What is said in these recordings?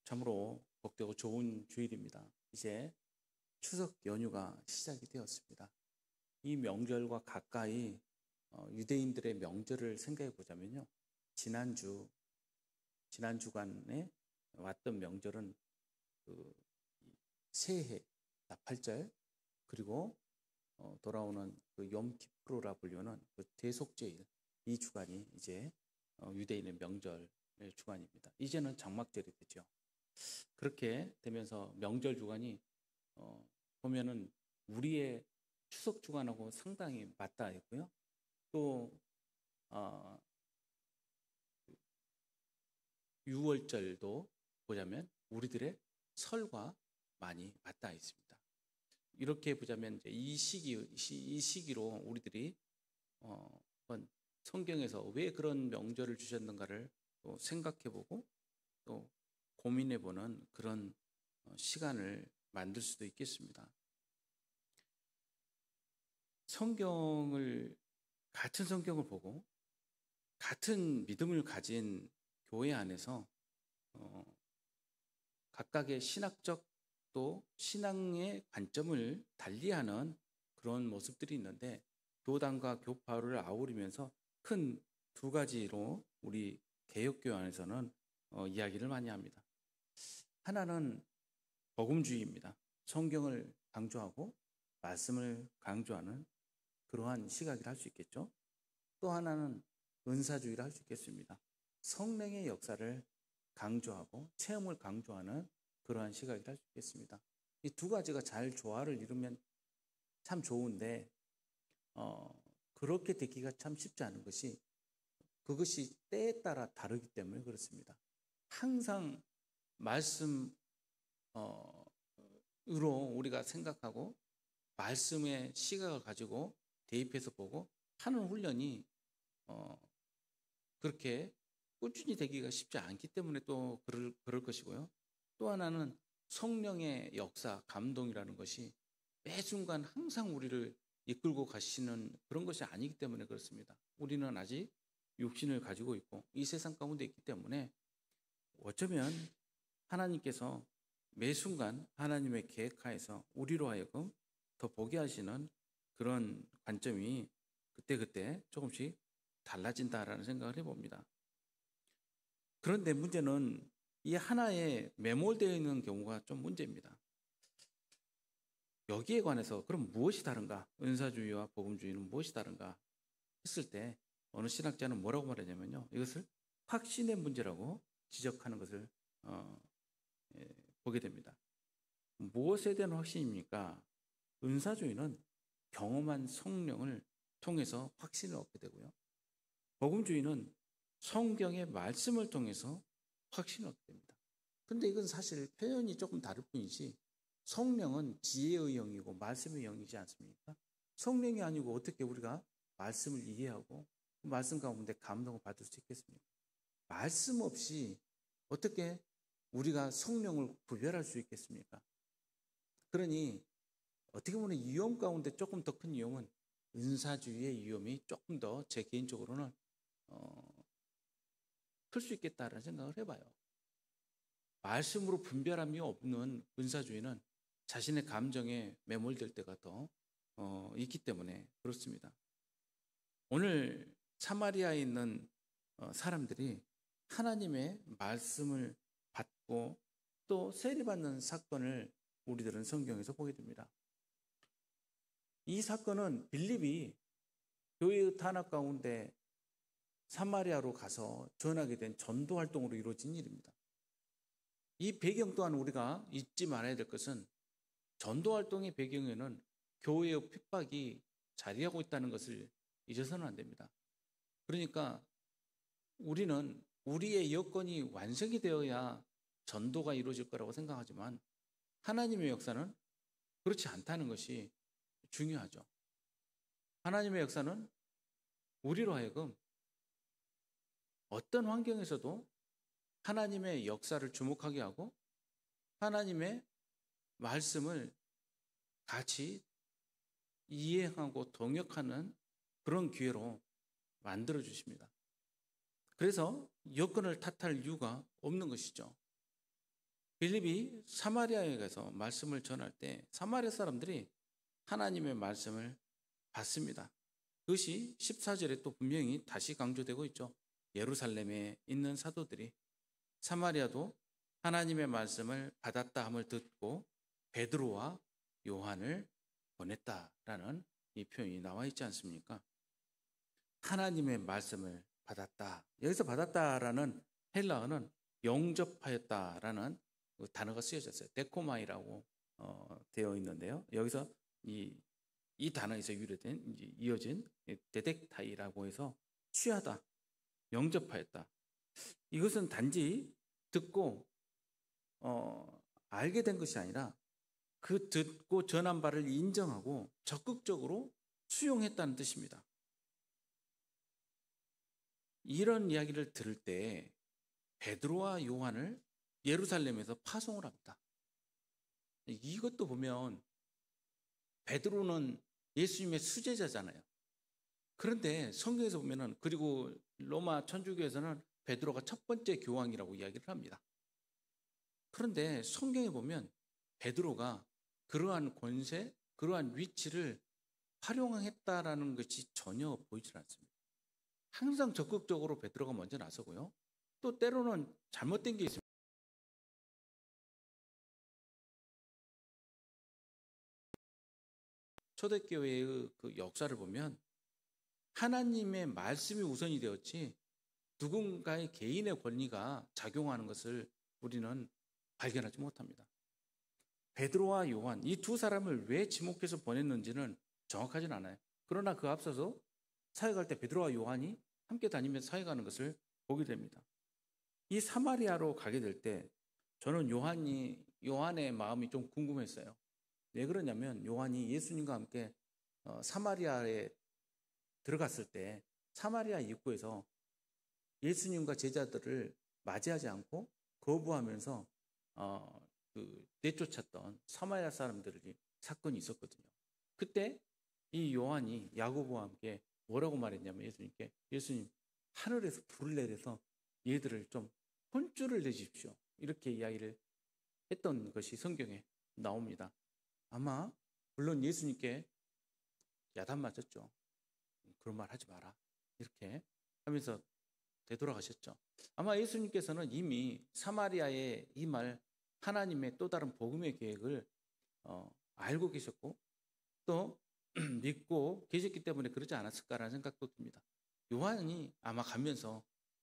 참으로 복되고 좋은 주일입니다. 이제 추석 연휴가 시작이 되었습니다. 이 명절과 가까이 유대인들의 명절을 생각해 보자면요. 지난 주간에 왔던 명절은 그 새해, 나팔절, 그리고 돌아오는 그 염키프루라 불리는 그 대속죄일, 이 주간이 이제 유대인의 명절의 주간입니다. 이제는 장막절이 되죠. 그렇게 되면서 명절 주간이 보면은 우리의 추석 주간하고 상당히 맞닿아 있고요. 또 6월절도 보자면 우리들의 설과 많이 맞닿아 있습니다. 이렇게 보자면 이제 이 시기로 우리들이 한번 성경에서 왜 그런 명절을 주셨는가를 또 생각해보고 또 고민해보는 그런 시간을 만들 수도 있겠습니다. 같은 성경을 보고 같은 믿음을 가진 교회 안에서 각각의 신학적 또 신앙의 관점을 달리하는 그런 모습들이 있는데 교단과 교파를 아우르면서 큰 두 가지로 우리 개혁교회 안에서는 이야기를 많이 합니다. 하나는 복음주의입니다. 성경을 강조하고 말씀을 강조하는 그러한 시각이라 할 수 있겠죠. 또 하나는 은사주의라 할 수 있겠습니다. 성령의 역사를 강조하고 체험을 강조하는 그러한 시각이라 할 수 있겠습니다. 이 두 가지가 잘 조화를 이루면 참 좋은데 그렇게 되기가 참 쉽지 않은 것이 그것이 때에 따라 다르기 때문에 그렇습니다. 항상 말씀으로 우리가 생각하고 말씀의 시각을 가지고 대입해서 보고 하는 훈련이 그렇게 꾸준히 되기가 쉽지 않기 때문에 또 그럴 것이고요. 또 하나는 성령의 역사, 감동이라는 것이 매 순간 항상 우리를 이끌고 가시는 그런 것이 아니기 때문에 그렇습니다. 우리는 아직 육신을 가지고 있고 이 세상 가운데 있기 때문에 어쩌면 하나님께서 매 순간 하나님의 계획하에서 우리로 하여금 더 보게 하시는 그런 관점이 그때그때 조금씩 달라진다라는 생각을 해봅니다. 그런데 문제는 이 하나에 매몰되어 있는 경우가 좀 문제입니다. 여기에 관해서 그럼 무엇이 다른가? 은사주의와 복음주의는 무엇이 다른가? 했을 때 어느 신학자는 뭐라고 말하냐면요. 이것을 확신의 문제라고 지적하는 것을 보게 됩니다. 무엇에 대한 확신입니까? 은사주의는 경험한 성령을 통해서 확신을 얻게 되고요. 복음주의는 성경의 말씀을 통해서 확신을 얻게 됩니다. 근데 이건 사실 표현이 조금 다를 뿐이지 성령은 지혜의 영이고 말씀의 영이지 않습니까? 성령이 아니고 어떻게 우리가 말씀을 이해하고 그 말씀 가운데 감동을 받을 수 있겠습니까? 말씀 없이 어떻게 우리가 성령을 구별할 수 있겠습니까? 그러니 어떻게 보면 위험 가운데 조금 더 큰 위험은 은사주의의 위험이 조금 더 제 개인적으로는 클 수 있겠다라는 생각을 해봐요. 말씀으로 분별함이 없는 은사주의는 자신의 감정에 매몰될 때가 더 있기 때문에 그렇습니다. 오늘 사마리아에 있는 사람들이 하나님의 말씀을 받고 또 세례받는 사건을 우리들은 성경에서 보게 됩니다. 이 사건은 빌립이 교회의 탄압 가운데 사마리아로 가서 전하게 된 전도 활동으로 이루어진 일입니다. 이 배경 또한 우리가 잊지 말아야 될 것은 전도 활동의 배경에는 교회의 핍박이 자리하고 있다는 것을 잊어서는 안 됩니다. 그러니까 우리는 우리의 여건이 완성이 되어야 전도가 이루어질 거라고 생각하지만 하나님의 역사는 그렇지 않다는 것이 중요하죠. 하나님의 역사는 우리로 하여금 어떤 환경에서도 하나님의 역사를 주목하게 하고 하나님의 말씀을 같이 이해하고 동역하는 그런 기회로 만들어 주십니다. 그래서 여건을 탓할 이유가 없는 것이죠. 빌립이 사마리아에 가서 말씀을 전할 때 사마리아 사람들이 하나님의 말씀을 받습니다. 그것이 14절에 또 분명히 다시 강조되고 있죠. 예루살렘에 있는 사도들이 사마리아도 하나님의 말씀을 받았다 함을 듣고 베드로와 요한을 보냈다라는 이 표현이 나와 있지 않습니까? 하나님의 말씀을 받았다. 여기서 받았다라는 헬라어는 영접하였다라는 그 단어가 쓰여졌어요. 데코마이라고 되어 있는데요. 여기서 이 단어에서 유래된 이어진 데덱타이라고 해서 취하다, 영접하였다. 이것은 단지 듣고 알게 된 것이 아니라 그 듣고 전한 바를 인정하고 적극적으로 수용했다는 뜻입니다. 이런 이야기를 들을 때 베드로와 요한을 예루살렘에서 파송을 합니다. 이것도 보면 베드로는 예수님의 수제자잖아요. 그런데 성경에서 보면은, 그리고 로마 천주교에서는 베드로가 첫 번째 교황이라고 이야기를 합니다. 그런데 성경에 보면 베드로가 그러한 권세, 그러한 위치를 활용했다라는 것이 전혀 보이질 않습니다. 항상 적극적으로 베드로가 먼저 나서고요. 또 때로는 잘못된 게 있습니다. 초대교회의 그 역사를 보면 하나님의 말씀이 우선이 되었지 누군가의 개인의 권리가 작용하는 것을 우리는 발견하지 못합니다. 베드로와 요한, 이 두 사람을 왜 지목해서 보냈는지는 정확하진 않아요. 그러나 그 앞서서 사역할 때 베드로와 요한이 함께 다니면서 사역하는 것을 보게 됩니다. 이 사마리아로 가게 될 때 저는 요한의 마음이 좀 궁금했어요. 왜 그러냐면 요한이 예수님과 함께 사마리아에 들어갔을 때 사마리아 입구에서 예수님과 제자들을 맞이하지 않고 거부하면서 내쫓았던 사마리아 사람들이 사건이 있었거든요. 그때 이 요한이 야고보와 함께 뭐라고 말했냐면 예수님께, 예수님, 하늘에서 불을 내려서 얘들을 좀 혼쭐을 내주십시오, 이렇게 이야기를 했던 것이 성경에 나옵니다. 아마 물론 예수님께 야단 맞았죠. 그런 말 하지 마라, 이렇게 하면서 되돌아가셨죠. 아마 예수님께서는 이미 사마리아의 이 말, 하나님의 또 다른 복음의 계획을 알고 계셨고 또 믿고 계셨기 때문에 그러지 않았을까라는 생각도 듭니다. 요한이 아마 가면서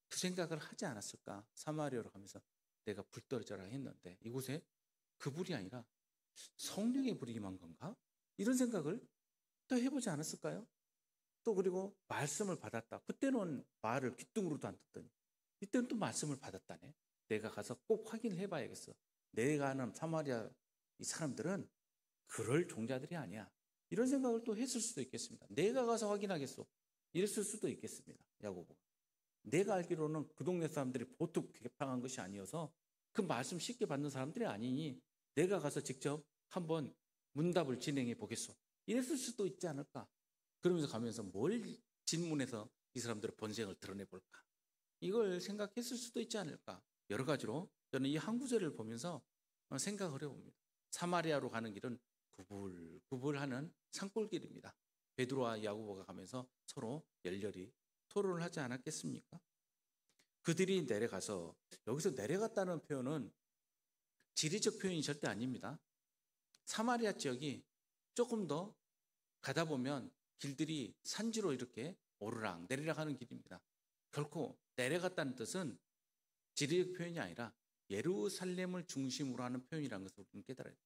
그 생각을 하지 않았을까. 사마리아로 가면서 내가 불 떨어져라 했는데 이곳에 그 불이 아니라 성령의 불이 임한 건가? 이런 생각을 또 해보지 않았을까요? 또 그리고 말씀을 받았다. 그때는 말을 귓등으로도 안 듣더니 이때는 또 말씀을 받았다네. 내가 가서 꼭 확인을 해봐야겠어. 내가 아는 사마리아 이 사람들은 그럴 종자들이 아니야. 이런 생각을 또 했을 수도 있겠습니다. 내가 가서 확인하겠소, 이랬을 수도 있겠습니다. 야고보가. 내가 알기로는 그 동네 사람들이 보통 개방한 것이 아니어서 그 말씀 쉽게 받는 사람들이 아니니 내가 가서 직접 한번 문답을 진행해 보겠소, 이랬을 수도 있지 않을까. 그러면서 가면서 뭘 질문해서 이 사람들의 본색을 드러내볼까, 이걸 생각했을 수도 있지 않을까. 여러 가지로 저는 이 한 구절을 보면서 생각을 해봅니다. 사마리아로 가는 길은 구불구불하는 산골길입니다. 베드로와 야고보가 가면서 서로 열렬히 토론을 하지 않았겠습니까? 그들이 내려가서, 여기서 내려갔다는 표현은 지리적 표현이 절대 아닙니다. 사마리아 지역이 조금 더 가다 보면 길들이 산지로 이렇게 오르락 내리락 하는 길입니다. 결코 내려갔다는 뜻은 지리적 표현이 아니라 예루살렘을 중심으로 하는 표현이라는 것을 우리는 깨달아야 돼요.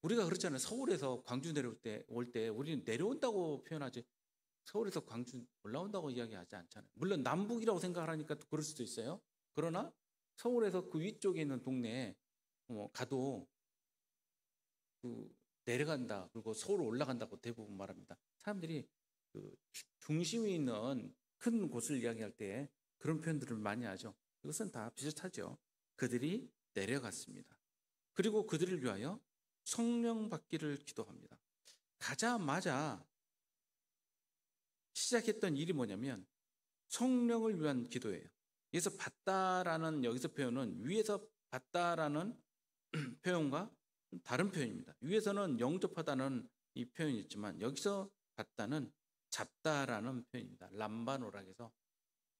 우리가 그렇잖아요. 서울에서 광주 내려올 때 우리는 내려온다고 표현하지 서울에서 광주 올라온다고 이야기하지 않잖아요. 물론 남북이라고 생각을 하니까 또 그럴 수도 있어요. 그러나 서울에서 그 위쪽에 있는 동네에 가도 내려간다, 그리고 서울 올라간다고 대부분 말합니다. 사람들이 그 중심이 있는 큰 곳을 이야기할 때 그런 표현들을 많이 하죠. 이것은 다 비슷하죠. 그들이 내려갔습니다. 그리고 그들을 위하여 성령 받기를 기도합니다. 가자마자 시작했던 일이 뭐냐면 성령을 위한 기도예요. 여기서 받다라는 여기서 표현은 위에서 받다라는 표현과 다른 표현입니다. 위에서는 영접하다는 이 표현이 있지만 여기서 갖다는 잡다라는 표현입니다. 람바노락에서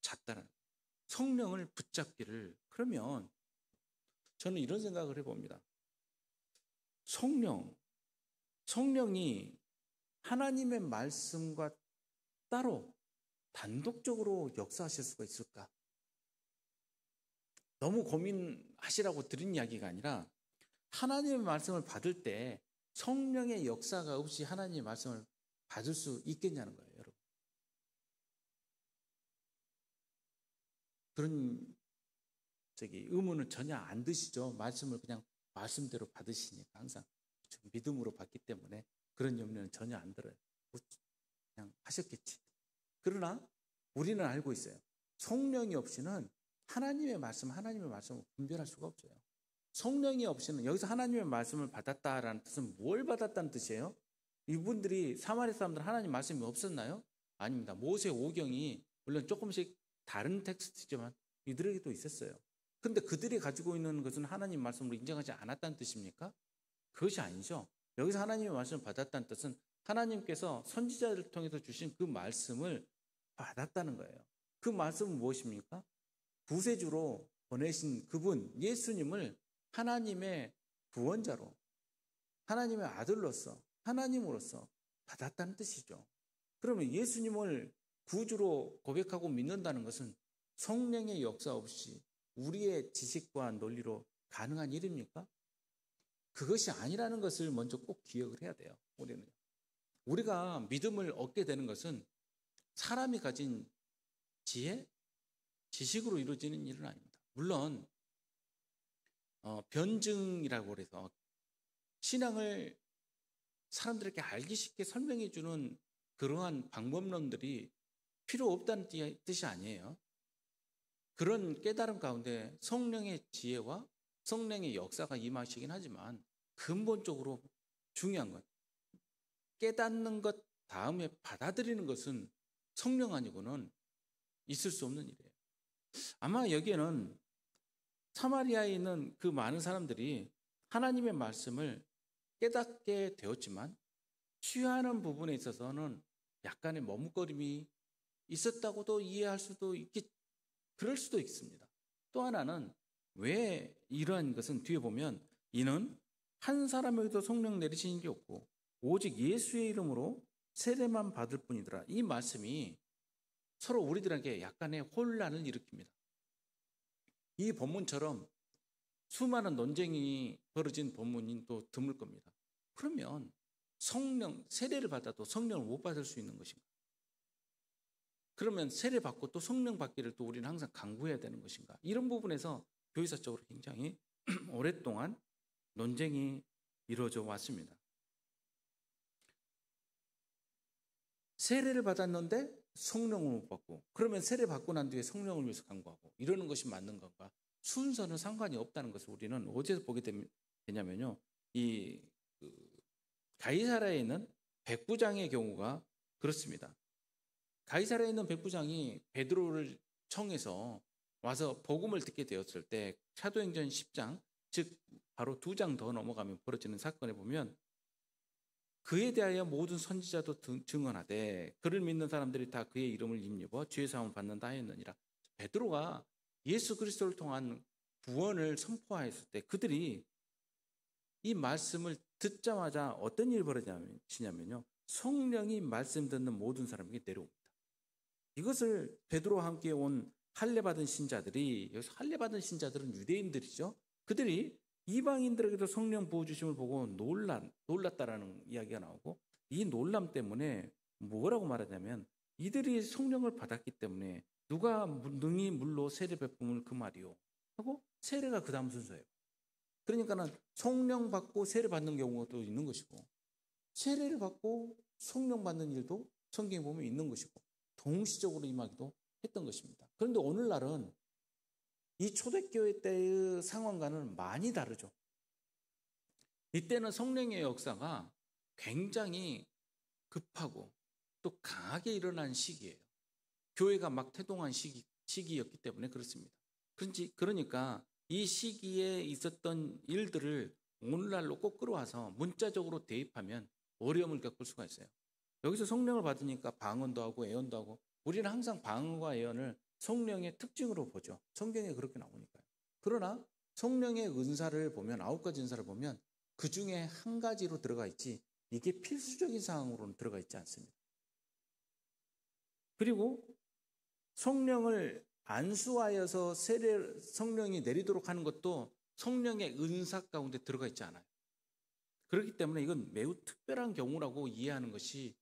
잡다라는 성령을 붙잡기를. 그러면 저는 이런 생각을 해봅니다. 성령이 하나님의 말씀과 따로 단독적으로 역사하실 수가 있을까? 너무 고민하시라고 드린 이야기가 아니라 하나님의 말씀을 받을 때 성령의 역사가 없이 하나님의 말씀을 받을 수 있겠냐는 거예요, 여러분. 그런 의문은 전혀 안 드시죠? 말씀을 그냥 말씀대로 받으시니까 항상 믿음으로 받기 때문에 그런 염려는 전혀 안 들어요. 그냥 하셨겠지. 그러나 우리는 알고 있어요. 성령이 없이는 하나님의 말씀을 분별할 수가 없어요. 성령이 없이는, 여기서 하나님의 말씀을 받았다라는 뜻은 뭘 받았다는 뜻이에요? 이분들이 사마리 사람들 하나님 말씀이 없었나요? 아닙니다. 모세 오경이 물론 조금씩 다른 텍스트지만 이들에게도 있었어요. 그런데 그들이 가지고 있는 것은 하나님 말씀으로 인정하지 않았다는 뜻입니까? 그것이 아니죠. 여기서 하나님의 말씀을 받았다는 뜻은 하나님께서 선지자를 통해서 주신 그 말씀을 받았다는 거예요. 그 말씀은 무엇입니까? 구세주로 보내신 그분 예수님을 하나님의 구원자로, 하나님의 아들로서, 하나님으로서 받았다는 뜻이죠. 그러면 예수님을 구주로 고백하고 믿는다는 것은 성령의 역사 없이 우리의 지식과 논리로 가능한 일입니까? 그것이 아니라는 것을 먼저 꼭 기억을 해야 돼요. 우리가 믿음을 얻게 되는 것은 사람이 가진 지혜, 지식으로 이루어지는 일은 아닙니다. 물론 변증이라고 해서 신앙을 사람들에게 알기 쉽게 설명해 주는 그러한 방법론들이 필요 없다는 뜻이 아니에요. 그런 깨달음 가운데 성령의 지혜와 성령의 역사가 임하시긴 하지만 근본적으로 중요한 것, 깨닫는 것 다음에 받아들이는 것은 성령 아니고는 있을 수 없는 일이에요. 아마 여기에는 사마리아에 있는 그 많은 사람들이 하나님의 말씀을 깨닫게 되었지만 취하는 부분에 있어서는 약간의 머뭇거림이 있었다고도 이해할 수도 그럴 수도 있습니다. 또 하나는 왜 이러한 것은 뒤에 보면 이는 한 사람에게도 성령 내리시는 게 없고 오직 예수의 이름으로 세례만 받을 뿐이더라. 이 말씀이 서로 우리들에게 약간의 혼란을 일으킵니다. 이 본문처럼 수많은 논쟁이 벌어진 본문이 또 드물 겁니다. 그러면 세례를 받아도 성령을 못 받을 수 있는 것인가? 그러면 세례 받고 또 성령 받기를 또 우리는 항상 강구해야 되는 것인가? 이런 부분에서 교회사적으로 굉장히 오랫동안 논쟁이 이루어져 왔습니다. 세례를 받았는데 성령을 못 받고, 그러면 세례 받고 난 뒤에 성령을 위해서 간구하고 이러는 것이 맞는 건가? 순서는 상관이 없다는 것을 우리는 어디서 보게 되냐면요, 가이사랴에 있는 백부장의 경우가 그렇습니다. 가이사랴에 있는 백부장이 베드로를 청해서 와서 복음을 듣게 되었을 때 사도행전 10장, 즉 바로 2장 더 넘어가면 벌어지는 사건에 보면 그에 대하여 모든 선지자도 증언하되 그를 믿는 사람들이 다 그의 이름을 입력어 죄 사함을 받는다 하였느니라. 베드로가 예수 그리스도를 통한 구원을 선포하였을 때 그들이 이 말씀을 듣자마자 어떤 일이 벌어지냐면요, 성령이 말씀 듣는 모든 사람에게 내려옵니다. 이것을 베드로와 함께 온 할례받은 신자들이, 여기서 할례받은 신자들은 유대인들이죠. 그들이 이방인들에게도 성령 부어주심을 보고 놀랐다라는 이야기가 나오고, 이 놀람 때문에 뭐라고 말하냐면 이들이 성령을 받았기 때문에 누가 능히 물로 세례 베품을 그 말이요 하고 세례가 그 다음 순서예요. 그러니까는 성령 받고 세례 받는 경우가 또 있는 것이고, 세례를 받고 성령 받는 일도 성경에 보면 있는 것이고, 동시적으로 임하기도 했던 것입니다. 그런데 오늘날은 이 초대교회 때의 상황과는 많이 다르죠. 이때는 성령의 역사가 굉장히 급하고 또 강하게 일어난 시기예요. 교회가 막 태동한 시기였기 때문에 그렇습니다. 그러니까 이 시기에 있었던 일들을 오늘날로 꼭 끌어와서 문자적으로 대입하면 어려움을 겪을 수가 있어요. 여기서 성령을 받으니까 방언도 하고 예언도 하고, 우리는 항상 방언과 예언을 성령의 특징으로 보죠. 성경에 그렇게 나오니까요. 그러나 성령의 은사를 보면, 9가지 은사를 보면 그 중에 한 가지로 들어가 있지, 이게 필수적인 사항으로는 들어가 있지 않습니다. 그리고 성령을 안수하여서 성령이 내리도록 하는 것도 성령의 은사 가운데 들어가 있지 않아요. 그렇기 때문에 이건 매우 특별한 경우라고 이해하는 것이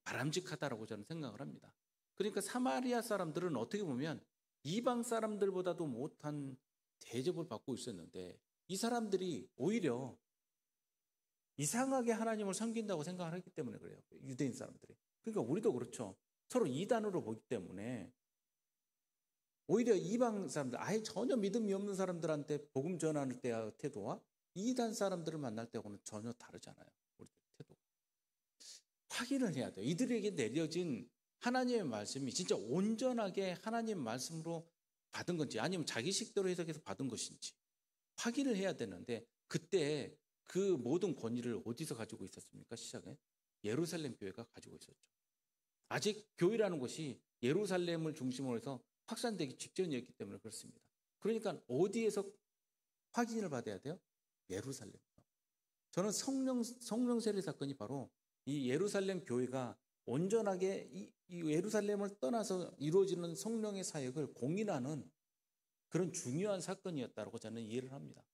바람직하다라고 저는 생각을 합니다. 그러니까 사마리아 사람들은 어떻게 보면 이방 사람들보다도 못한 대접을 받고 있었는데, 이 사람들이 오히려 이상하게 하나님을 섬긴다고 생각을 했기 때문에 그래요. 유대인 사람들이. 그러니까 우리도 그렇죠. 서로 이단으로 보기 때문에 오히려 이방 사람들, 아예 전혀 믿음이 없는 사람들한테 복음 전하는 때의 태도와 이단 사람들을 만날 때하고는 전혀 다르잖아요. 우리들 태도가. 확인을 해야 돼요. 이들에게 내려진 하나님의 말씀이 진짜 온전하게 하나님 말씀으로 받은 건지, 아니면 자기식대로 해석해서 받은 것인지 확인을 해야 되는데, 그때 그 모든 권위를 어디서 가지고 있었습니까? 시작에 예루살렘 교회가 가지고 있었죠. 아직 교회라는 것이 예루살렘을 중심으로 해서 확산되기 직전이었기 때문에 그렇습니다. 그러니까 어디에서 확인을 받아야 돼요? 예루살렘. 저는 성령 세례 사건이 바로 이 예루살렘 교회가 온전하게 이 예루살렘을 떠나서 이루어지는 성령의 사역을 공인하는 그런 중요한 사건이었다고 저는 이해를 합니다.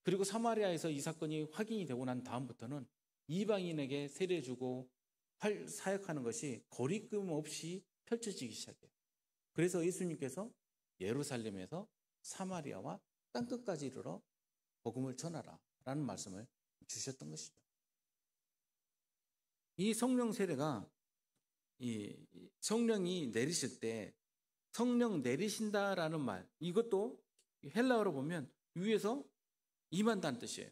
그리고 사마리아에서 이 사건이 확인이 되고 난 다음부터는 이방인에게 세례주고 사역하는 것이 거리낌 없이 펼쳐지기 시작해요. 그래서 예수님께서 예루살렘에서 사마리아와 땅끝까지 이르러 복음을 전하라 라는 말씀을 주셨던 것이죠. 이 성령 세례가 이 성령이 내리실 때, 성령 내리신다라는 말, 이것도 헬라어로 보면 위에서 임한다는 뜻이에요.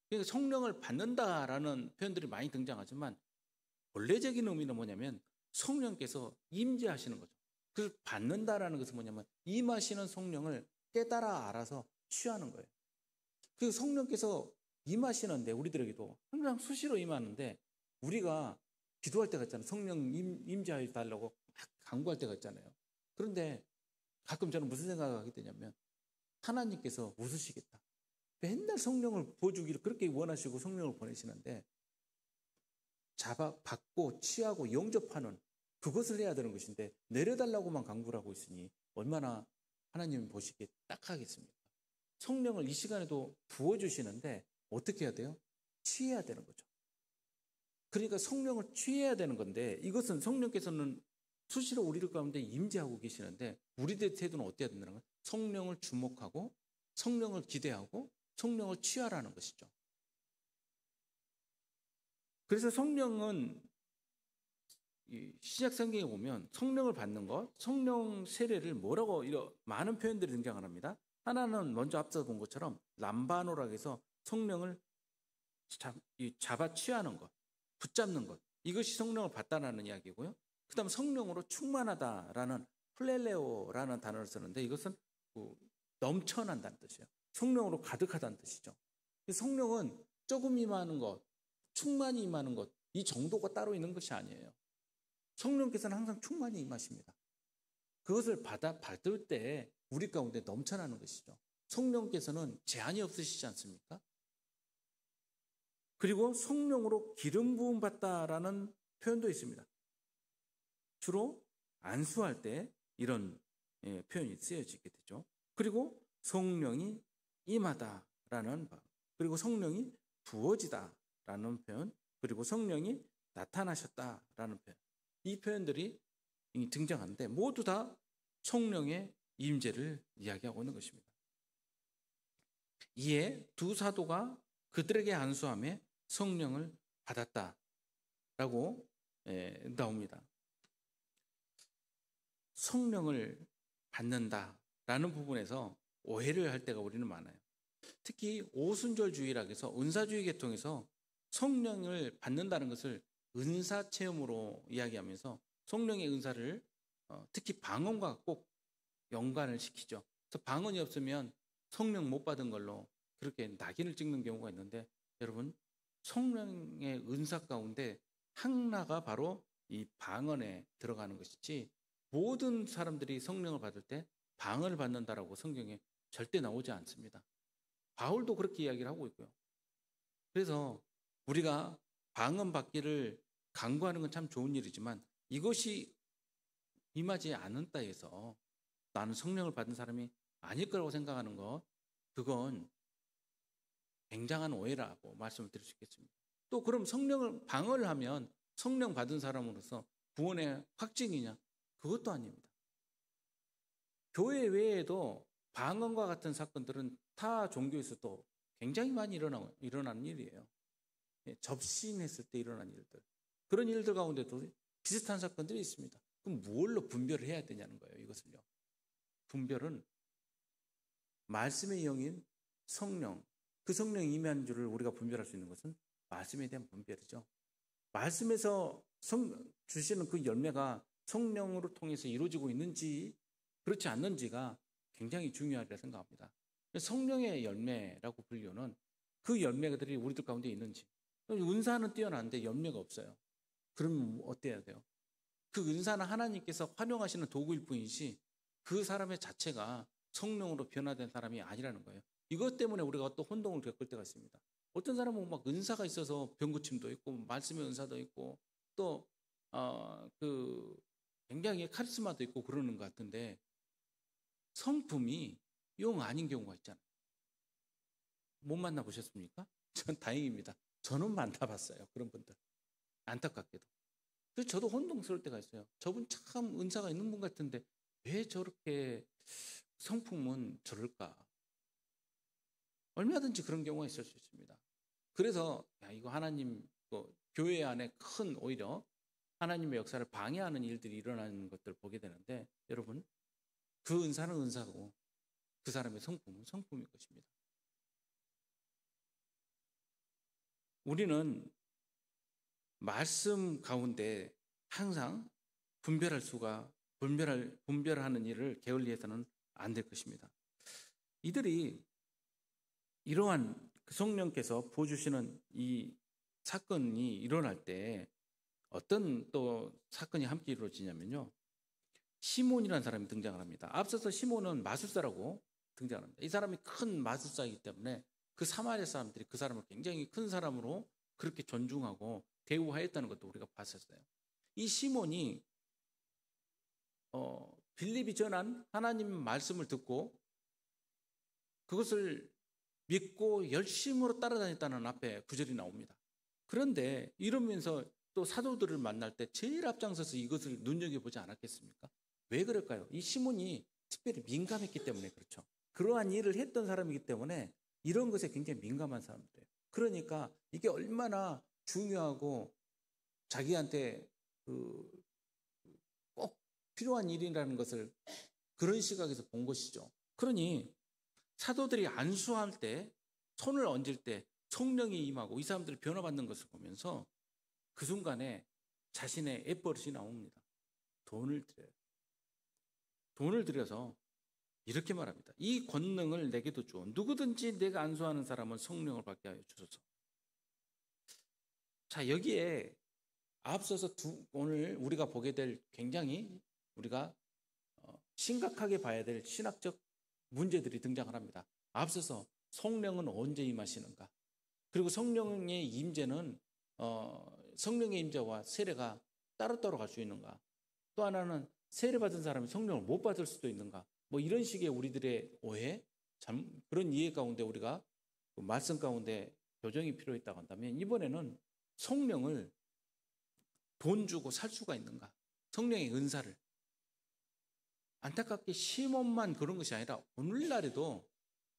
그러니까 성령을 받는다라는 표현들이 많이 등장하지만 본래적인 의미는 뭐냐면 성령께서 임재하시는 거죠. 그래서 받는다라는 것은 뭐냐면 임하시는 성령을 깨달아 알아서 취하는 거예요. 그 성령께서 임하시는데, 우리들에게도 항상 수시로 임하는데, 우리가 기도할 때가 있잖아요. 성령 임재하여 달라고 막 간구할 때가 있잖아요. 그런데 가끔 저는 무슨 생각을 하게 되냐면, 하나님께서 웃으시겠다. 맨날 성령을 부어주기를 그렇게 원하시고 성령을 보내시는데, 받고 취하고 영접하는 그것을 해야 되는 것인데 내려달라고만 간구를 하고 있으니 얼마나 하나님이 보시기에 딱하겠습니까? 성령을 이 시간에도 부어주시는데 어떻게 해야 돼요? 취해야 되는 거죠. 그러니까 성령을 취해야 되는 건데, 이것은 성령께서는 수시로 우리들 가운데 임재하고 계시는데, 우리들의 태도는 어때야 된다는 거예요? 성령을 주목하고 성령을 기대하고 성령을 취하라는 것이죠. 그래서 성령은 시작 성경에 보면 성령을 받는 것, 성령 세례를 뭐라고 이런 많은 표현들이 등장을 합니다. 하나는 먼저 앞서 본 것처럼 람바노라고 해서 성령을 잡아 취하는 것, 붙잡는 것, 이것이 성령을 받다라는 이야기고요. 그 다음 성령으로 충만하다라는 플렐레오라는 단어를 쓰는데, 이것은 넘쳐난다는 뜻이에요. 성령으로 가득하다는 뜻이죠. 성령은 조금 임하는 것, 충만히 임하는 것, 이 정도가 따로 있는 것이 아니에요. 성령께서는 항상 충만히 임하십니다. 그것을 받을 때 우리 가운데 넘쳐나는 것이죠. 성령께서는 제한이 없으시지 않습니까? 그리고 성령으로 기름 부음 받다라는 표현도 있습니다. 주로 안수할 때 이런 표현이 쓰여지게 되죠. 그리고 성령이 임하다라는 바, 그리고 성령이 부어지다라는 표현, 그리고 성령이 나타나셨다라는 표현, 이 표현들이 등장하는데 모두 다 성령의 임재를 이야기하고 있는 것입니다. 이에 두 사도가 그들에게 안수함에 성령을 받았다라고 나옵니다. 성령을 받는다라는 부분에서 오해를 할 때가 우리는 많아요. 특히 오순절주의라고 해서 은사주의 계통에서 성령을 받는다는 것을 은사 체험으로 이야기하면서 성령의 은사를 특히 방언과 꼭 연관을 시키죠. 그래서 방언이 없으면 성령 못 받은 걸로 그렇게 낙인을 찍는 경우가 있는데, 여러분, 성령의 은사 가운데 하나가 바로 이 방언에 들어가는 것이지, 모든 사람들이 성령을 받을 때 방언을 받는다라고 성경에 절대 나오지 않습니다. 바울도 그렇게 이야기를 하고 있고요. 그래서 우리가 방언 받기를 간구하는 건 참 좋은 일이지만, 이것이 임하지 않는다 해서 나는 성령을 받은 사람이 아닐 거라고 생각하는 것, 그건 굉장한 오해라고 말씀을 드릴 수 있겠습니다. 또 그럼 방언을 하면 성령 받은 사람으로서 구원의 확증이냐? 그것도 아닙니다. 교회 외에도 방언과 같은 사건들은 타 종교에서도 굉장히 많이 일어나는 일이에요. 접신했을 때 일어난 일들, 그런 일들 가운데도 비슷한 사건들이 있습니다. 그럼 뭘로 분별을 해야 되냐는 거예요. 이것을요, 분별은 말씀의 영인 성령, 그 성령이 임한 줄을 우리가 분별할 수 있는 것은 말씀에 대한 분별이죠. 말씀에서 주시는 그 열매가 성령으로 통해서 이루어지고 있는지 그렇지 않는지가 굉장히 중요하리라 생각합니다. 성령의 열매라고 불리는 그 열매들이 우리들 가운데 있는지. 은사는 뛰어난데 열매가 없어요. 그러면 어때야 돼요? 그 은사는 하나님께서 활용하시는 도구일 뿐이지 그 사람의 자체가 성령으로 변화된 사람이 아니라는 거예요. 이것 때문에 우리가 또 혼동을 겪을 때가 있습니다. 어떤 사람은 막 은사가 있어서 병고침도 있고 말씀의 은사도 있고 또 굉장히 카리스마도 있고 그러는 것 같은데, 성품이 용 아닌 경우가 있잖아요. 못 만나보셨습니까? 전 다행입니다. 저는 만나봤어요. 그런 분들. 안타깝게도. 그래서 저도 혼동스러울 때가 있어요. 저분 참 은사가 있는 분 같은데 왜 저렇게 성품은 저럴까? 얼마든지 그런 경우가 있을 수 있습니다. 그래서 이거 하나님 교회 안에 큰 오히려 하나님의 역사를 방해하는 일들이 일어나는 것들을 보게 되는데, 여러분, 그 은사는 은사고 그 사람의 성품은 성품일 것입니다. 우리는 말씀 가운데 항상 분별하는 일을 게을리해서는 안 될 것입니다. 이들이 이러한 성령께서 부어주시는 이 사건이 일어날 때 어떤 또 사건이 함께 이루어지냐면요, 시몬이라는 사람이 등장을 합니다. 앞서서 시몬은 마술사라고 등장을 합니다. 이 사람이 큰 마술사이기 때문에 그 사마리아 사람들이 그 사람을 굉장히 큰 사람으로 그렇게 존중하고 대우하였다는 것도 우리가 봤었어요. 이 시몬이 빌립이 전한 하나님 말씀을 듣고 그것을 믿고 열심으로 따라다녔다는 앞에 구절이 나옵니다. 그런데 이러면서 또 사도들을 만날 때 제일 앞장서서 이것을 눈여겨보지 않았겠습니까? 왜 그럴까요? 이 시몬이 특별히 민감했기 때문에 그렇죠. 그러한 일을 했던 사람이기 때문에 이런 것에 굉장히 민감한 사람들이에요. 그러니까 이게 얼마나 중요하고 자기한테 꼭 필요한 일이라는 것을 그런 시각에서 본 것이죠. 그러니 사도들이 안수할 때, 손을 얹을 때 성령이 임하고 이 사람들이 변화받는 것을 보면서 그 순간에 자신의 애버릇이 나옵니다. 돈을 드려요. 돈을 들여서 이렇게 말합니다. 이 권능을 내게도 주어 누구든지 내가 안수하는 사람은 성령을 받게 하여 주소서. 자, 여기에 앞서서 오늘 우리가 보게 될 굉장히 우리가 심각하게 봐야 될 신학적 문제들이 등장을 합니다. 앞서서 성령은 언제 임하시는가? 그리고 성령의 임재는 성령의 임재와 세례가 따로따로 갈 수 있는가? 또 하나는 세례 받은 사람이 성령을 못 받을 수도 있는가? 뭐 이런 식의 우리들의 오해, 그런 이해 가운데 우리가 그 말씀 가운데 교정이 필요했다고 한다면, 이번에는 성령을 돈 주고 살 수가 있는가? 성령의 은사를. 안타깝게 시몬만 그런 것이 아니라 오늘날에도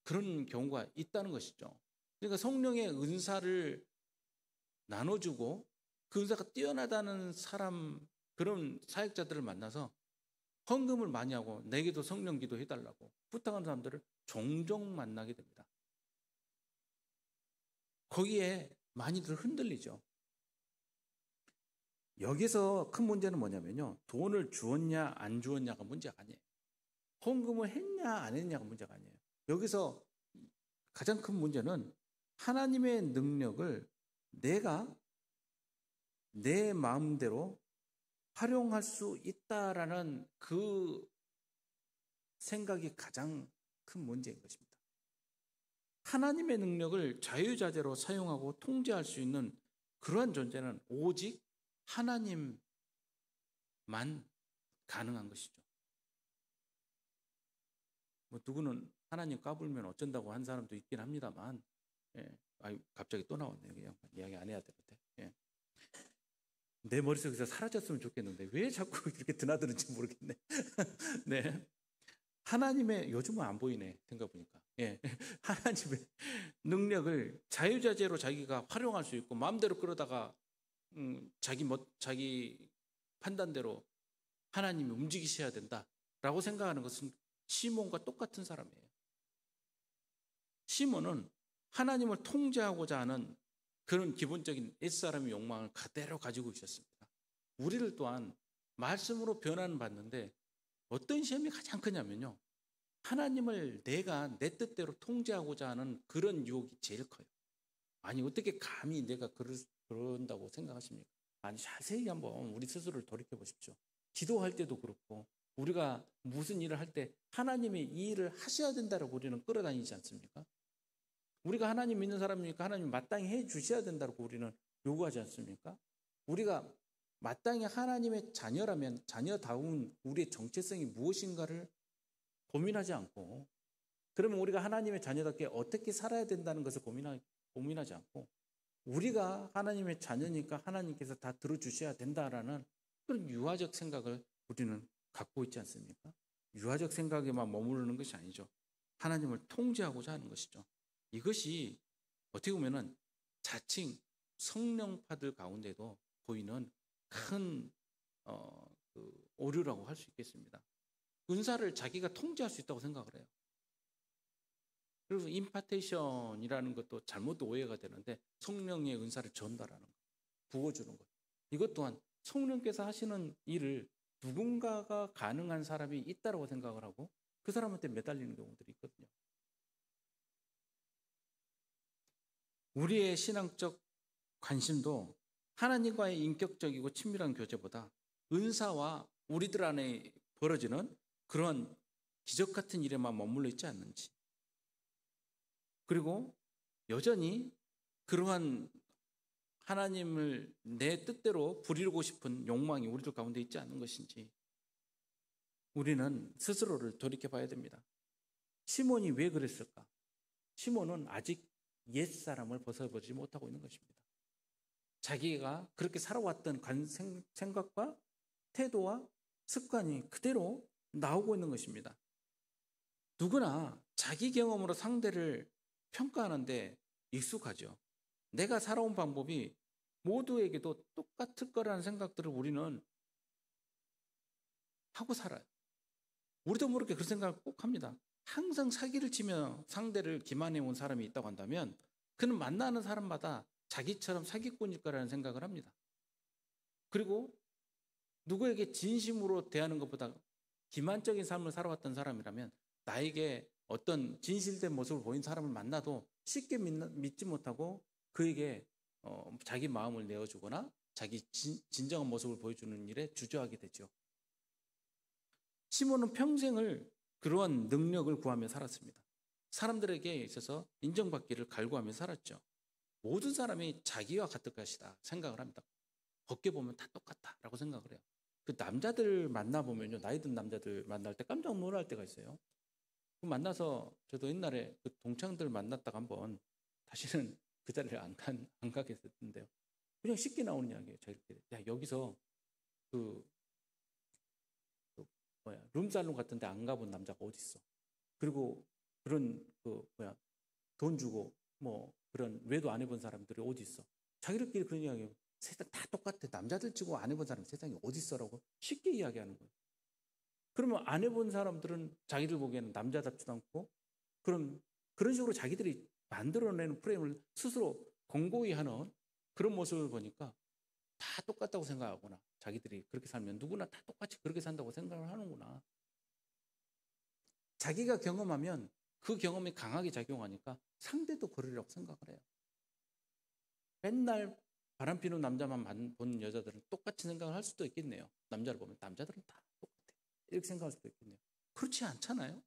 그런 경우가 있다는 것이죠. 그러니까 성령의 은사를 나눠주고 그 은사가 뛰어나다는 사람, 그런 사역자들을 만나서 헌금을 많이 하고 내게도 성령 기도 해달라고 부탁하는 사람들을 종종 만나게 됩니다. 거기에 많이들 흔들리죠. 여기서 큰 문제는 뭐냐면요, 돈을 주었냐 안 주었냐가 문제가 아니에요. 헌금을 했냐 안 했냐가 문제가 아니에요. 여기서 가장 큰 문제는 하나님의 능력을 내가 내 마음대로 활용할 수 있다라는 그 생각이 가장 큰 문제인 것입니다. 하나님의 능력을 자유자재로 사용하고 통제할 수 있는 그러한 존재는 오직 하나님만 가능한 것이죠. 뭐 누구는 하나님 까불면 어쩐다고 한 사람도 있긴 합니다만, 갑자기 또 나왔네요. 그냥 이야기 안 해야 되는데. 내 머릿속에서 사라졌으면 좋겠는데 왜 자꾸 이렇게 드나드는지 모르겠네. 네. 하나님의, 요즘은 안 보이네 생각해보니까, 하나님의 능력을 자유자재로 자기가 활용할 수 있고 마음대로 끌어다가 자기 판단대로 하나님이 움직이셔야 된다라고 생각하는 것은 시몬과 똑같은 사람이에요. 시몬은 하나님을 통제하고자 하는 그런 기본적인 옛사람의 욕망을 그대로 가지고 있었습니다. 우리를 또한 말씀으로 변화는 받는데 어떤 시험이 가장 크냐면요, 하나님을 내가 내 뜻대로 통제하고자 하는 그런 유혹이 제일 커요. 아니 어떻게 감히 내가 그런다고 생각하십니까? 아니 자세히 한번 우리 스스로를 돌이켜 보십시오. 기도할 때도 그렇고 우리가 무슨 일을 할 때 하나님이 이 일을 하셔야 된다고 우리는 끌어다니지 않습니까? 우리가 하나님 믿는 사람이니까 하나님 마땅히 해 주셔야 된다고 우리는 요구하지 않습니까? 우리가 마땅히 하나님의 자녀라면 자녀다운 우리의 정체성이 무엇인가를 고민하지 않고, 그러면 우리가 하나님의 자녀답게 어떻게 살아야 된다는 것을 고민하지 않고, 우리가 하나님의 자녀니까 하나님께서 다 들어주셔야 된다라는 그런 유아적 생각을 우리는 갖고 있지 않습니까? 유아적 생각에만 머무르는 것이 아니죠. 하나님을 통제하고자 하는 것이죠. 이것이 어떻게 보면은 자칭 성령파들 가운데도 보이는 큰 오류라고 할 수 있겠습니다. 은사를 자기가 통제할 수 있다고 생각을 해요. 그리고 임파테이션이라는 것도 잘못 오해가 되는데 성령의 은사를 전달하는 것, 부어주는 것. 이것 또한 성령께서 하시는 일을 누군가가 가능한 사람이 있다고 생각을 하고 그 사람한테 매달리는 경우들이 있거든요. 우리의 신앙적 관심도 하나님과의 인격적이고 친밀한 교제보다 은사와 우리들 안에 벌어지는 그런 기적 같은 일에만 머물러 있지 않는지, 그리고 여전히 그러한 하나님을 내 뜻대로 부리고 싶은 욕망이 우리들 가운데 있지 않는 것인지 우리는 스스로를 돌이켜 봐야 됩니다. 시몬이 왜 그랬을까? 시몬은 아직 옛사람을 벗어보지 못하고 있는 것입니다. 자기가 그렇게 살아왔던 생각과 태도와 습관이 그대로 나오고 있는 것입니다. 누구나 자기 경험으로 상대를 평가하는데 익숙하죠. 내가 살아온 방법이 모두에게도 똑같을 거라는 생각들을 우리는 하고 살아요. 우리도 모르게 그런 생각을 꼭 합니다. 항상 사기를 치며 상대를 기만해 온 사람이 있다고 한다면 그는 만나는 사람마다 자기처럼 사기꾼일 거라는 생각을 합니다. 그리고 누구에게 진심으로 대하는 것보다 기만적인 삶을 살아왔던 사람이라면 나에게 어떤 진실된 모습을 보인 사람을 만나도 쉽게 믿지 못하고 그에게 자기 마음을 내어주거나 자기 진정한 모습을 보여주는 일에 주저하게 되죠. 시몬은 평생을 그러한 능력을 구하며 살았습니다. 사람들에게 있어서 인정받기를 갈구하며 살았죠. 모든 사람이 자기와 같을 것이다 생각을 합니다. 겉게 보면 다 똑같다라고 생각을 해요. 그 남자들 만나보면요, 나이 든 남자들 만날 때 깜짝 놀랄 때가 있어요. 그 만나서 저도 옛날에 그 동창들 만났다가 한번 다시는 그 자리를 안 가겠었는데요. 그냥 쉽게 나오는 이야기예요. 저희끼리. 야, 여기서 룸살롱 같은 데 안 가본 남자가 어디 있어? 그리고 그런 돈 주고 뭐 그런 외도 안 해본 사람들이 어디 있어? 자기들끼리 그런 이야기해요. 세상 다 똑같아. 남자들 치고 안 해본 사람 세상에 어디 있어라고 쉽게 이야기하는 거예요. 그러면 안 해본 사람들은 자기들 보기에는 남자답지도 않고 그런 식으로 자기들이 만들어내는 프레임을 스스로 공고히 하는 그런 모습을 보니까 다 똑같다고 생각하구나. 자기들이 그렇게 살면 누구나 다 똑같이 그렇게 산다고 생각을 하는구나. 자기가 경험하면 그 경험이 강하게 작용하니까 상대도 그러려고 생각을 해요. 맨날 바람 피는 남자만 본 여자들은 똑같이 생각을 할 수도 있겠네요. 남자를 보면 남자들은 다 똑같아, 이렇게 생각할 수도 있겠네요. 그렇지 않잖아요.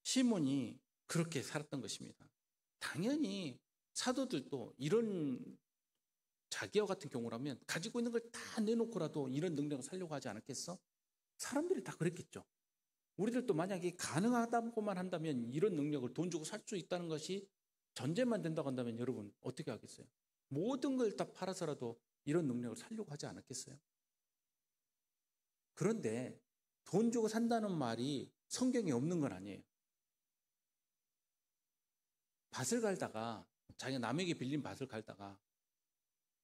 시몬이 그렇게 살았던 것입니다. 당연히 사도들도 이런 자기와 같은 경우라면 가지고 있는 걸 다 내놓고라도 이런 능력을 살려고 하지 않았겠어? 사람들이 다 그랬겠죠. 우리들도 만약에 가능하다고만 한다면 이런 능력을 돈 주고 살 수 있다는 것이 전제만 된다고 한다면 여러분 어떻게 하겠어요? 모든 걸 다 팔아서라도 이런 능력을 살려고 하지 않았겠어요? 그런데 돈 주고 산다는 말이 성경에 없는 건 아니에요. 밭을 갈다가 자기가 남에게 빌린 밭을 갈다가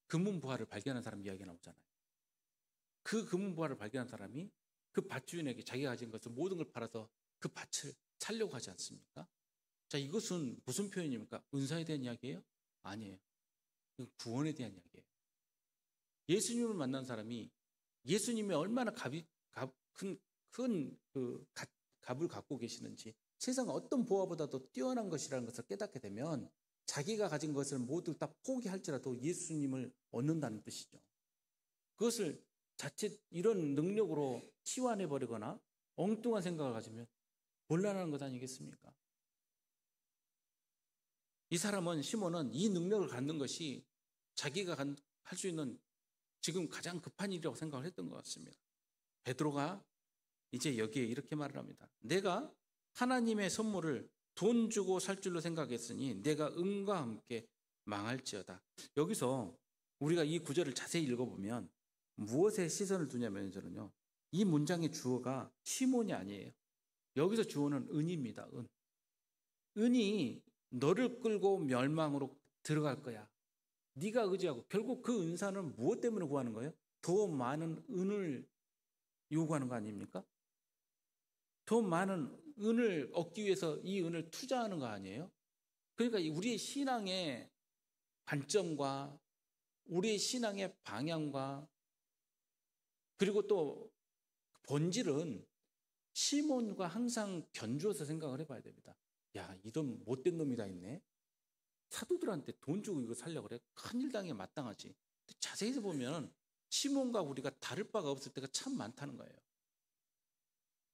금은보화를 발견한 사람 이야기가 나오잖아요. 그 금은보화를 발견한 사람이 그 밭 주인에게 자기가 가진 것을 모든 걸 팔아서 그 밭을 살려고 하지 않습니까? 자, 이것은 무슨 표현입니까? 은사에 대한 이야기예요? 아니에요. 이건 구원에 대한 이야기예요. 예수님을 만난 사람이 예수님이 얼마나 큰 값을 갖고 계시는지, 세상 어떤 보화보다도 뛰어난 것이라는 것을 깨닫게 되면 자기가 가진 것을 모두 다 포기할지라도 예수님을 얻는다는 뜻이죠. 그것을 자칫 이런 능력으로 치환해버리거나 엉뚱한 생각을 가지면 곤란한 것 아니겠습니까? 이 사람은, 시몬은 이 능력을 갖는 것이 자기가 할 수 있는 지금 가장 급한 일이라고 생각을 했던 것 같습니다. 베드로가 이제 여기에 이렇게 말을 합니다. 내가 하나님의 선물을 돈 주고 살 줄로 생각했으니 내가 은과 함께 망할지어다. 여기서 우리가 이 구절을 자세히 읽어보면 무엇에 시선을 두냐면요, 이 문장의 주어가 시몬이 아니에요. 여기서 주어는 은입니다. 은. 은이 너를 끌고 멸망으로 들어갈 거야. 네가 의지하고, 결국 그 은사는 무엇 때문에 구하는 거예요? 더 많은 은을 요구하는 거 아닙니까? 더 많은 은을 얻기 위해서 이 은을 투자하는 거 아니에요? 그러니까 우리의 신앙의 관점과 우리의 신앙의 방향과 그리고 또 본질은 시몬과 항상 견주어서 생각을 해봐야 됩니다. 야, 이런 못된 놈이 다 있네. 사도들한테 돈 주고 이거 살려고 그래? 큰일 당해 마땅하지. 자세히 보면 시몬과 우리가 다를 바가 없을 때가 참 많다는 거예요.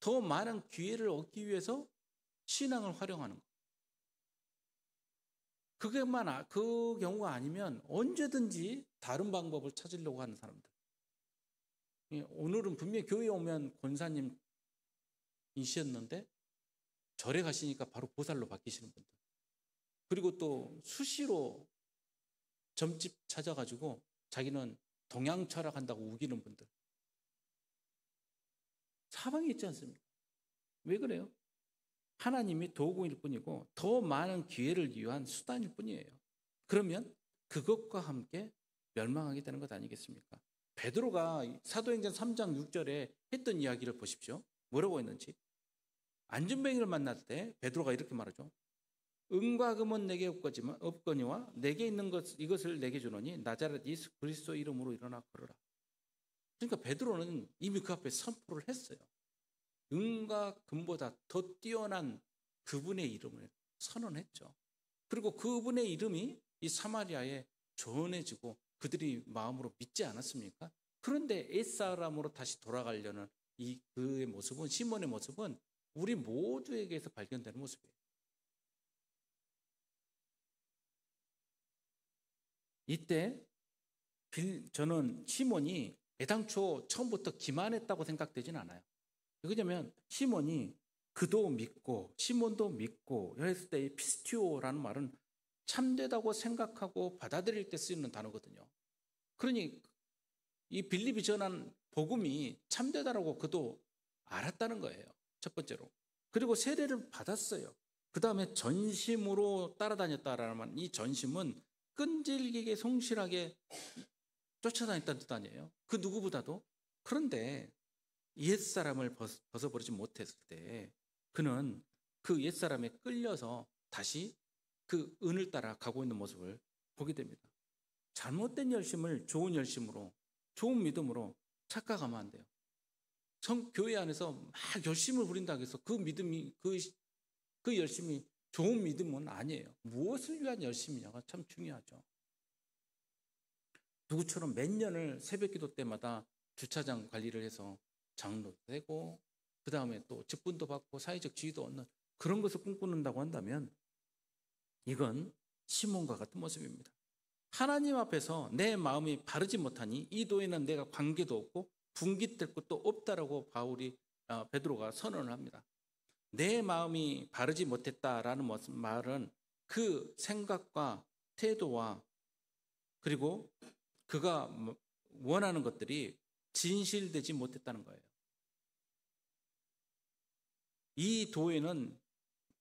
더 많은 기회를 얻기 위해서 신앙을 활용하는 거. 그 경우가 아니면 언제든지 다른 방법을 찾으려고 하는 사람들. 오늘은 분명히 교회에 오면 권사님이셨는데 절에 가시니까 바로 보살로 바뀌시는 분들. 그리고 또 수시로 점집 찾아가지고 자기는 동양 철학한다고 우기는 분들. 사방에 있지 않습니까? 왜 그래요? 하나님이 도구일 뿐이고 더 많은 기회를 위한 수단일 뿐이에요. 그러면 그것과 함께 멸망하게 되는 것 아니겠습니까? 베드로가 사도행전 3장 6절에 했던 이야기를 보십시오. 뭐라고 했는지. 안전뱅이를 만날 때 베드로가 이렇게 말하죠. 은과 금은 내게 없거니와 내게 있는 이것을 내게 주노니 나자렛 예수 그리스도 이름으로 일어나 걸어라. 그러니까 베드로는 이미 그 앞에 선포를 했어요. 은과 금보다 더 뛰어난 그분의 이름을 선언했죠. 그리고 그분의 이름이 이 사마리아에 전해지고 그들이 마음으로 믿지 않았습니까? 그런데 옛사람으로 다시 돌아가려는 그의 모습은, 시몬의 모습은 우리 모두에게서 발견되는 모습이에요. 이때 저는 시몬이 애당초 처음부터 기만했다고 생각되진 않아요. 왜냐하면 시몬이 그도 믿고 시몬도 믿고 했을 때 이 피스티오라는 말은 참되다고 생각하고 받아들일 때 쓰이는 단어거든요. 그러니 이 빌립이 전한 복음이 참되다라고 그도 알았다는 거예요. 첫 번째로. 그리고 세례를 받았어요. 그 다음에 전심으로 따라다녔다라는 이 전심은 끈질기게 성실하게 쫓아다녔다는 뜻 아니에요. 그 누구보다도. 그런데 옛사람을 벗어버리지 못했을 때 그는 그 옛사람에 끌려서 다시 그 은을 따라 가고 있는 모습을 보게 됩니다. 잘못된 열심을 좋은 열심으로, 좋은 믿음으로 착각하면 안 돼요. 교회 안에서 막 열심을 부린다고 해서 그 믿음이 그 열심이 좋은 믿음은 아니에요. 무엇을 위한 열심이냐가 참 중요하죠. 누구처럼 몇 년을 새벽기도 때마다 주차장 관리를 해서 장로도 되고 그 다음에 또 직분도 받고 사회적 지위도 얻는 그런 것을 꿈꾸는다고 한다면 이건 시몬과 같은 모습입니다. 하나님 앞에서 내 마음이 바르지 못하니 이 도에는 내가 관계도 없고 분깃될 것도 없다라고 베드로가 선언을 합니다. 내 마음이 바르지 못했다라는 말은 그 생각과 태도와 그리고 그가 원하는 것들이 진실되지 못했다는 거예요. 이 도에는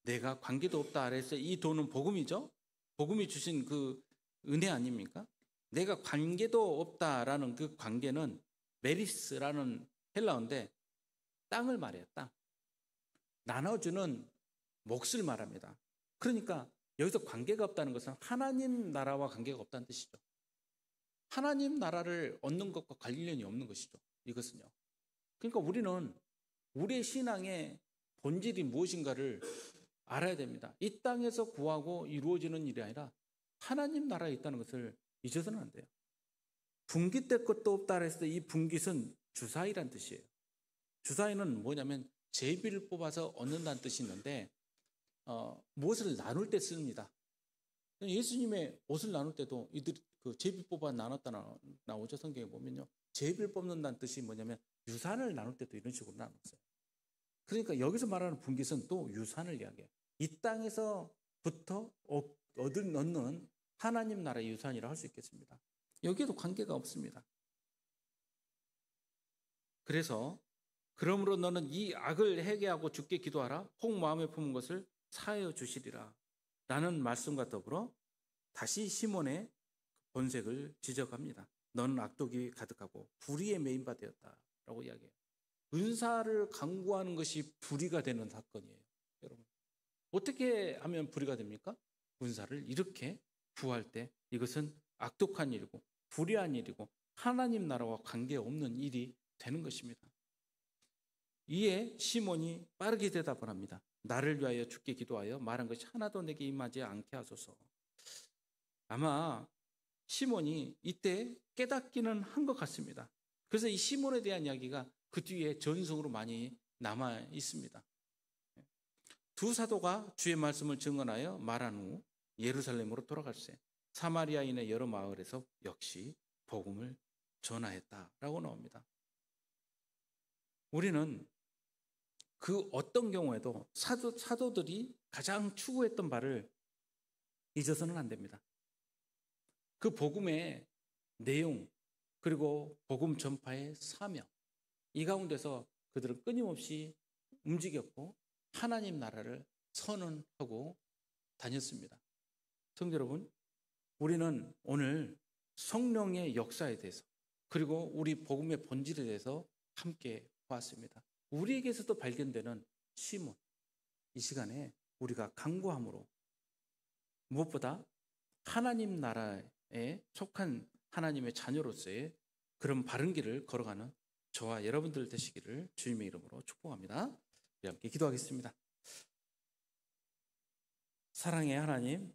내가 관계도 없다 그래서 이 도는 복음이죠. 복음이 주신 그 은혜 아닙니까? 내가 관계도 없다라는 그 관계는 메리스라는 헬라어인데 땅을 말해요. 땅. 나눠주는 몫을 말합니다. 그러니까 여기서 관계가 없다는 것은 하나님 나라와 관계가 없다는 뜻이죠. 하나님 나라를 얻는 것과 관련이 없는 것이죠. 이것은요. 그러니까 우리는 우리의 신앙의 본질이 무엇인가를 알아야 됩니다. 이 땅에서 구하고 이루어지는 일이 아니라 하나님 나라에 있다는 것을 잊어서는 안 돼요. 분깃될 것도 없다 했을 때 이 분깃은 주사위란 뜻이에요. 주사위는 뭐냐면 제비를 뽑아서 얻는다는 뜻이 있는데 무엇을 나눌 때 씁니다. 예수님의 옷을 나눌 때도 이들이 그 제비 뽑아 나눴다 나오죠. 성경에 보면요. 제비를 뽑는다는 뜻이 뭐냐면 유산을 나눌 때도 이런 식으로 나눴어요. 그러니까 여기서 말하는 분깃은 또 유산을 이야기해요. 이 땅에서부터 얻는 하나님 나라의 유산이라 할 수 있겠습니다. 여기에도 관계가 없습니다. 그래서 그러므로 너는 이 악을 회개하고 주께 기도하라. 혹 마음에 품은 것을 사하여 주시리라. 라는 말씀과 더불어 다시 시몬의 본색을 지적합니다. 너는 악독이 가득하고 불의에 매인 바 되었다라고 이야기해요. 은사를 강구하는 것이 불의가 되는 사건이에요. 여러분 어떻게 하면 불의가 됩니까? 은사를 이렇게 구할 때 이것은 악독한 일이고 불의한 일이고 하나님 나라와 관계없는 일이 되는 것입니다. 이에 시몬이 빠르게 대답을 합니다. 나를 위하여 주께 기도하여 말한 것이 하나도 내게 임하지 않게 하소서. 아마 시몬이 이때 깨닫기는 한 것 같습니다. 그래서 이 시몬에 대한 이야기가 그 뒤에 전승으로 많이 남아 있습니다. 두 사도가 주의 말씀을 증언하여 말한 후 예루살렘으로 돌아갈세 사마리아인의 여러 마을에서 역시 복음을 전하였다라고 나옵니다. 우리는 그 어떤 경우에도 사도들이 가장 추구했던 바를 잊어서는 안 됩니다. 그 복음의 내용 그리고 복음 전파의 사명 이 가운데서 그들은 끊임없이 움직였고 하나님 나라를 선언하고 다녔습니다. 성도 여러분, 우리는 오늘 성령의 역사에 대해서 그리고 우리 복음의 본질에 대해서 함께 보았습니다. 우리에게서도 발견되는 시몬, 이 시간에 우리가 간구함으로 무엇보다 하나님 나라에 속한 하나님의 자녀로서의 그런 바른 길을 걸어가는 저와 여러분들 되시기를 주님의 이름으로 축복합니다. 우리 함께 기도하겠습니다. 사랑의 하나님,